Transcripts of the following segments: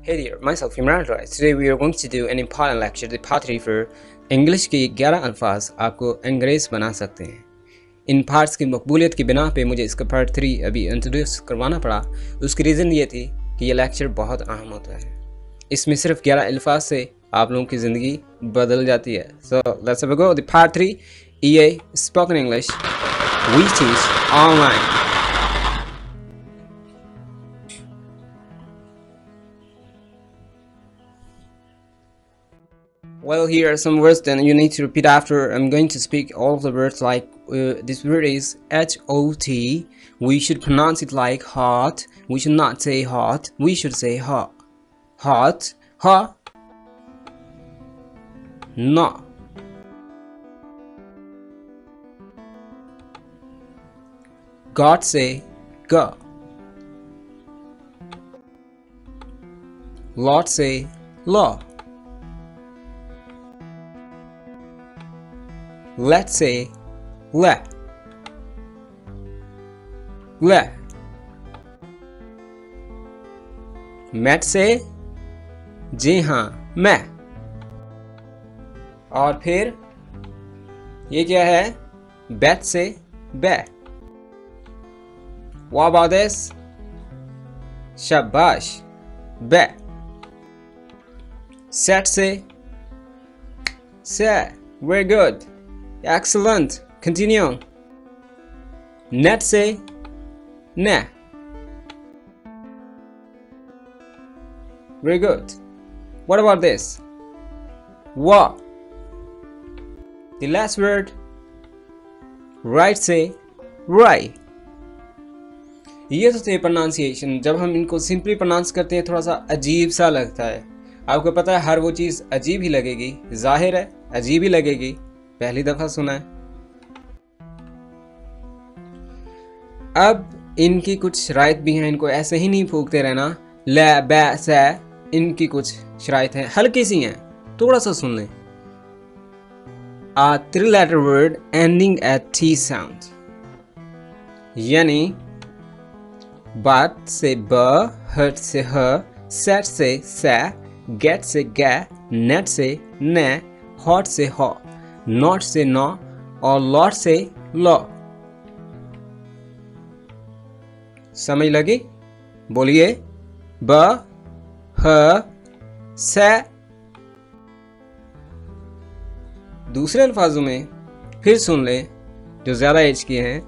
Hey there, myself Imran Roy. Today we are going to do an important lecture, the part 3 for English के 11 अल्फाज आपको अंग्रेज बना सकते हैं। इन पार्ट्स की मकबूलियत की बिना पे मुझे इसका पार्ट 3 अभी इंट्रोड्यूस करवाना पड़ा। उसकी रीज़न ये थी कि ये लेक्चर बहुत अहम होता है। इसमें सिर्फ 11 अल्फाज से आप लोगों की ज़िंदगी बदल जाती है। So let's have a go. The part 3 EA Spoken English we teach online. Well, here are some words, then you need to repeat after. I'm going to speak all of the words like this word is H-O-T. We should pronounce it like hot. We should not say hot. We should say hot. Hot. Ha. No. God say go. Lord say law. Let's say le. Le. Matt say जी हाँ मैं। और फिर ये क्या है? Bet से बे। What about this? शाबाश बे। Set से से। Very good. Excellent. Continue. Net say ne. Very good. What about this? Wa. The last word. Right say right. ये तो थे प्रोनाउंसिएशन। जब हम इनको सिंपली प्रोनाउंस करते हैं थोड़ा सा अजीब सा लगता है। आपको पता है हर वो चीज़ अजीब ही लगेगी, जाहिर है अजीब ही लगेगी, पहली दफा सुना है। अब इनकी कुछ शराइत भी हैं, इनको ऐसे ही नहीं फूकते रहना। ले बै से इनकी कुछ शराइत हैं, हल्की सी हैं, थोड़ा सा सुन लें। A 3-letter word ending at T sound, यानी बात से ब, हर्ट से ह, सेट से से, गेट से गे, नेट से ने, हॉट से हॉ, नॉट से नौ और लॉट से लॉ। समझ लगी? बोलिए ब ह से। दूसरे अल्फाजों में फिर सुन ले जो ज़्यादा एज के हैं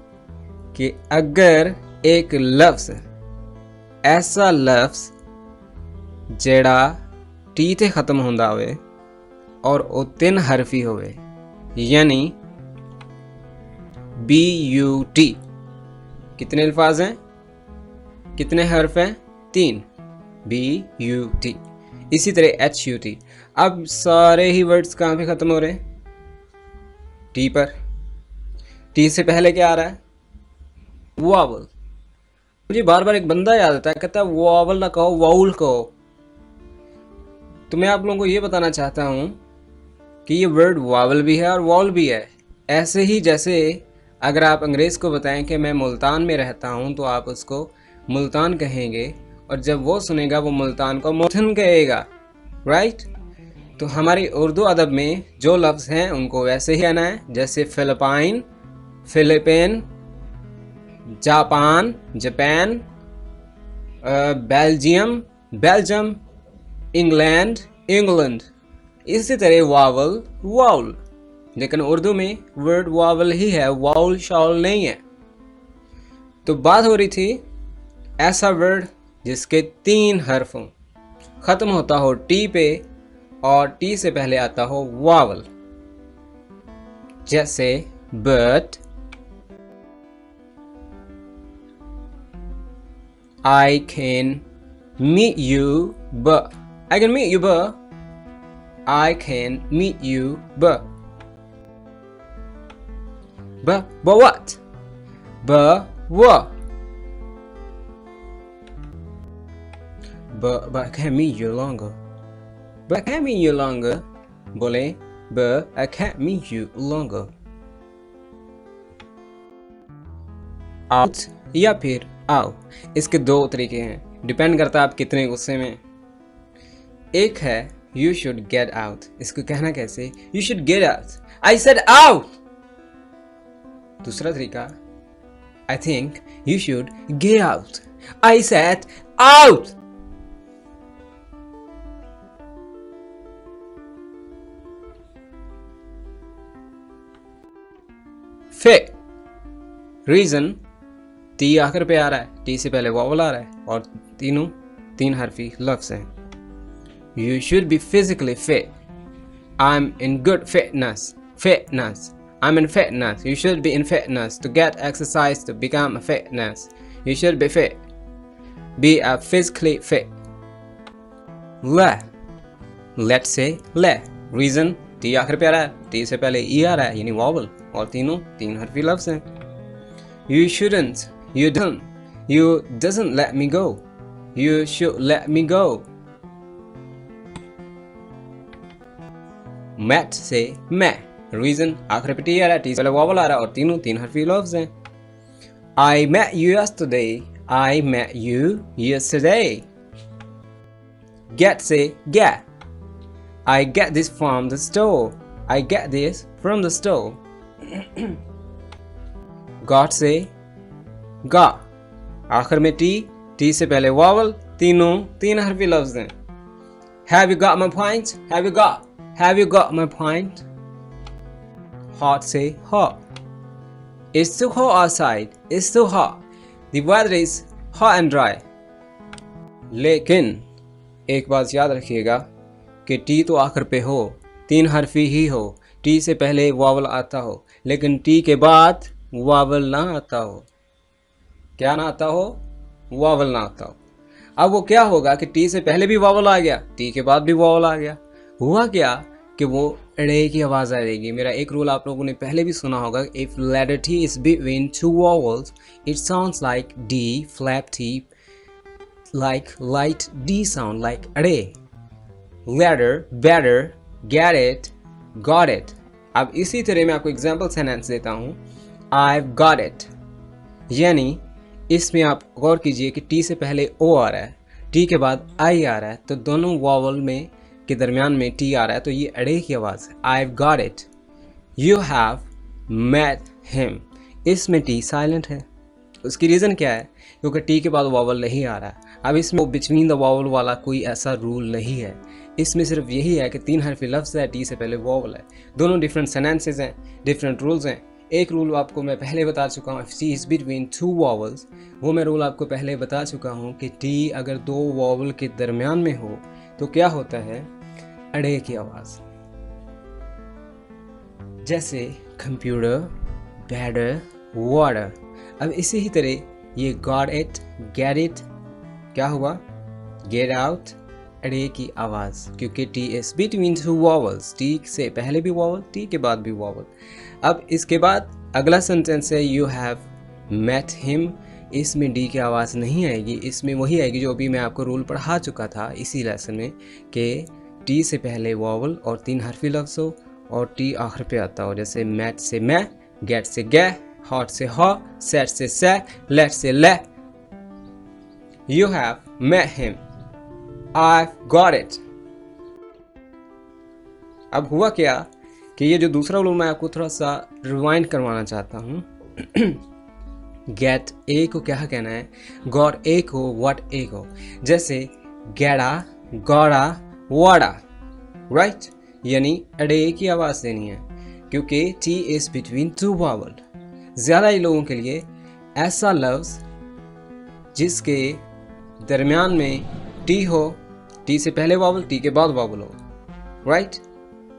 कि अगर एक लफ्ज़ ऐसा लफ्ज़ जेड़ा टी ते ख़त्म होंदा होवे और वो 3 हरफी होवे, यानी BUT। कितने अल्फाज हैं, कितने हर्फ हैं? 3। BUT। इसी तरह HUT। अब सारे ही वर्ड्स कहाँ पे ख़त्म हो रहे हैं? टी पर। टी से पहले क्या आ रहा है? वावल। मुझे बार बार एक बंदा याद आता है, कहता है वावल ना कहो, वाउल कहो। तो मैं आप लोगों को ये बताना चाहता हूँ कि ये वर्ड वावल भी है और वाउल भी है। ऐसे ही जैसे अगर आप अंग्रेज़ को बताएं कि मैं मुल्तान में रहता हूं तो आप उसको मुल्तान कहेंगे, और जब वो सुनेगा वो मुल्तान को मुल्तान कहेगा, राइट? तो हमारी उर्दू अदब में जो लफ्ज़ हैं उनको वैसे ही कहना है, जैसे Philippine, Philippine, Japan, Japan, Belgium, Belgium, England, England. इसी तरह वावल, वाउल। लेकिन उर्दू में वर्ड वावल ही है, वाउल शाउल नहीं है। तो बात हो रही थी ऐसा वर्ड जिसके 3 हर्फ हों, ख़त्म होता हो टी पे और टी से पहले आता हो वावल, जैसे but, I can meet you but, I can meet you but, I can meet you but what? But what? But I can't meet you longer. But I can't meet you longer. बोले but I can't meet you longer. Out या फिर आओ, इसके 2 तरीके हैं, depend करता है आप कितने गुस्से में। एक है you should get out, इसको कहना कैसे? You should get out. I said out. दूसरा तरीका, I think you should get out. I said out. फे रीजन टी आखिर पे आ रहा है, टी से पहले वॉवल आ रहा है और तीनों तीन हरफी लफ्ज हैं. You should be physically fit. I'm in good fitness. Fitness. I'm in fitness. You should be in fitness to get exercise to become a fitness. You should be fit. Be a physically fit. Le. Let's say le. Reason T आखिर पे आ रहा है, T से पहले E आ रहा है यानी vowel और तीनों तीन हरफी लफ्ज हैं. You shouldn't. You don't. You doesn't let me go. You should let me go. Met से मैं रीजन आखिर पे टी आ रहा है, टी से पहले वॉवल आ रहा है और तीनों तीन हरफी लफ्ज हैं. I met you yesterday. I met you yesterday. Get से get. I get this from the store. I get this from the store. Got से got. आखिर में टी से पहले वॉवल, तीनों तीन हरफी लफ्ज हैं. Have you got my point? Have you got my point? Hot say hot. It's too hot outside. It's too hot. The weather is hot and dry. लेकिन एक बात याद रखिएगा कि टी तो आखिर पे हो, तीन हरफी ही हो, टी से पहले वावल आता हो, लेकिन टी के बाद वावल ना आता हो. क्या ना आता हो? वावल ना आता हो. अब वो क्या होगा कि टी से पहले भी वावल आ गया, टी के बाद भी वावल आ गया. हुआ क्या कि वो ड़े की आवाज़ आएगी. मेरा एक रूल आप लोगों ने पहले भी सुना होगा, if letter T is between two vowels it sounds like D, flap T, like light D sound like अड़े. Letter, better, get it, got it. अब इसी तरह मैं आपको एग्जाम्पल सेंटेंस देता हूँ. आई गॉट इट, यानी इसमें आप गौर कीजिए कि टी से पहले ओ आ रहा है, टी के बाद आई आ रहा है, तो दोनों वॉवल में के दरमियान में टी आ रहा है, तो ये अड़े की आवाज़ है. I got it. You have met him, इसमें टी साइलेंट है. उसकी रीज़न क्या है? क्योंकि टी के बाद वॉवल नहीं आ रहा है. अब इसमें बिटवीन द वॉवल वाला कोई ऐसा रूल नहीं है. इसमें सिर्फ यही है कि तीन हरफी लफ्ज़ है, टी से पहले वॉवल है. दोनों डिफरेंट सेंटेंसेस हैं, डिफरेंट रूल्स हैं. एक रूल आपको मैं पहले बता चुका हूँ, सी इज़ बिटवीन टू वॉवल्स, वो मैं रूल आपको पहले बता चुका हूँ कि टी अगर दो वॉवल के दरमियान में हो तो क्या होता है? अड़े की आवाज़. जैसे कंप्यूटर, बेटर, वाटर. अब इसी ही तरह ये गॉट इट, गेट इट क्या हुआ? गेट आउट, अड़े की आवाज़, क्योंकि T is between two vowels, T से पहले भी वॉवल, टी के बाद भी वॉवल. अब इसके बाद अगला सेंटेंस है यू हैव मेट हिम. इसमें डी की आवाज़ नहीं आएगी, इसमें वही आएगी जो अभी मैं आपको रूल पढ़ा चुका था इसी लेसन में कि टी से पहले वॉवल और तीन हरफी लफ्ज़ हो और टी आखिर पे आता हो. जैसे मैट से मैं, गेट से गे, हॉट से हॉ, सेट से से, लेट से ले. You have met him. I got it. अब हुआ क्या कि ये जो दूसरा रूल मैं आपको थोड़ा सा रिवाइंड करवाना चाहता हूँ. गेट ए को क्या कहना है? गॉट ए को व्हाट ए को. जैसे गेड़ा, गौड़ा, वाड़ा, राइट, यानी अड़े की आवाज़ देनी है क्योंकि T is between to vowel. ज़्यादा ही लोगों के लिए ऐसा लफ्ज़ जिसके दरमियान में टी हो, टी से पहले वॉवल, टी के बाद वॉवल हो, राइट.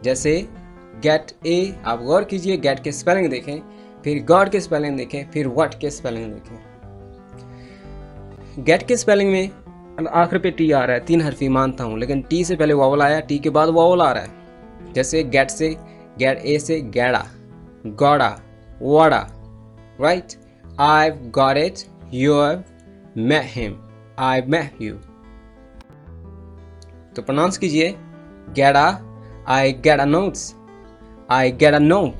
जैसे गेट ए, आप गौर कीजिए, गेट के स्पेलिंग देखें, फिर गॉड के स्पेलिंग देखें, फिर व्हाट के स्पेलिंग देखें. गेट के स्पेलिंग में आखिर पे टी आ रहा है, तीन हरफी मानता हूँ, लेकिन टी से पहले वॉवल आया, टी के बाद वॉवल आ रहा है. जैसे गेट से, गेट ए से गेड़ा, गौड़ा, वाड़ा, right. I got it, you have met him, I met you. तो प्रोनाउंस कीजिए गेड़ा, I get a notes, I get a note.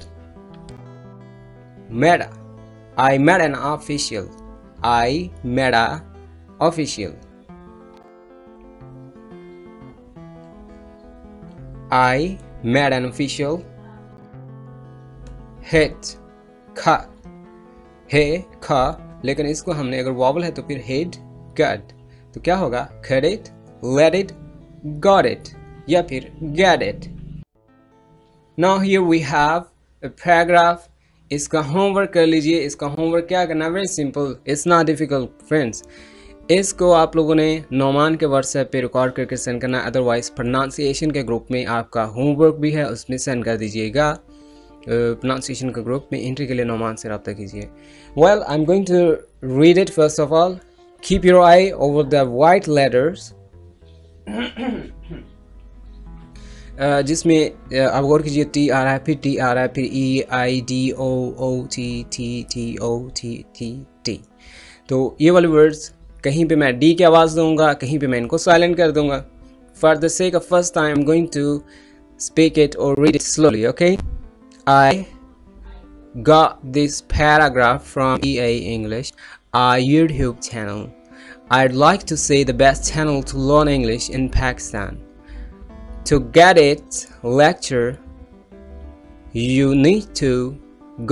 Met, I met an official, I met a official. I made an official hit cut. हे खा, लेकिन इसको हमने अगर vowel है तो फिर हेड गट, तो क्या होगा cut it, let it, got it या फिर get it. Now here we have a paragraph. इसका होमवर्क कर लीजिए. इसका होमवर्क क्या करना, very simple, it's not difficult friends. इसको आप लोगों ने नोमान के व्हाट्सएप पे रिकॉर्ड करके सेंड करना. अदरवाइज प्रोनाउंसिएशन के ग्रुप में आपका होमवर्क भी है, उसमें सेंड कर दीजिएगा. प्रोनाउंसिएशन के ग्रुप में एंट्री के लिए नोमान से रब्ता कीजिए. Well I am going to read it. First of all, keep your eye over the white letters, जिसमें आप गौर कीजिए टी आ रहा है, फिर टी आ रहा है, फिर E I D O O T T T O T T T. तो ये वाले वर्ड्स कहीं पे मैं डी की आवाज़ दूंगा, कहीं पे मैं इनको साइलेंट कर दूंगा. For the sake of first time I am going to speak it or read it slowly. Okay, I got this paragraph from EA English, our YouTube channel. I'd like to say the best channel to learn English in Pakistan. To get its lecture, you need to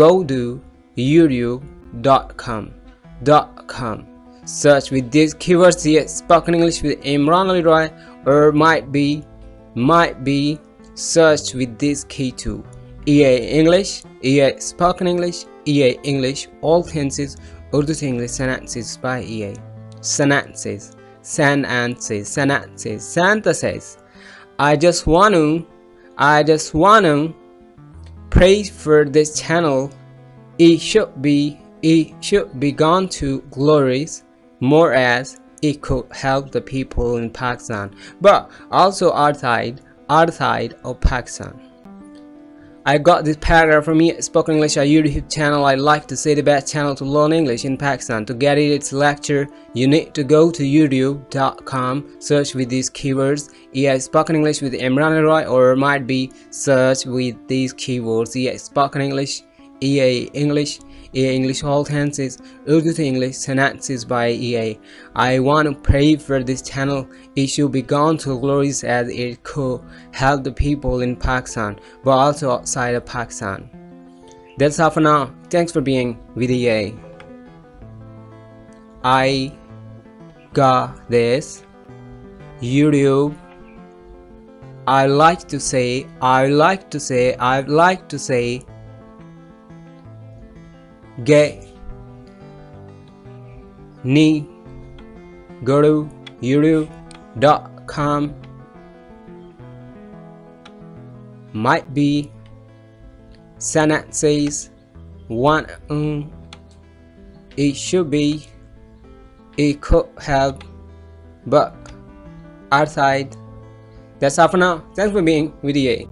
go to youtube.com. Search with these keywords here, spoken English with Imran Ali Roy, or might be search with this key too. EA English, EA Spoken English, EA English, all tenses, Urdu to English sentences by EA. Sentences, synthesis. I just want to pray for this channel. It should be gone to glories more as it could help the people in Pakistan, but also outside of Pakistan. I got this paragraph from Spoken English, our YouTube channel. I like to say the best channel to learn English in Pakistan. To get its lecture, you need to go to youtube.com. Search with these keywords, EA Spoken English with Imran Roy, or might be search with these keywords, EA Spoken English, EA English, all tenses, Urdu to English sentences by EA. I want to pray for this channel. It should be gone to glories as it could help the people in Pakistan, but also outside of Pakistan. That's all for now. Thanks for being with EA. I got this YouTube. I'd like to say get ni go to youtube.com. Might be sentences one it should be, it could help, but outside. That's all for now. Thanks for being with EA.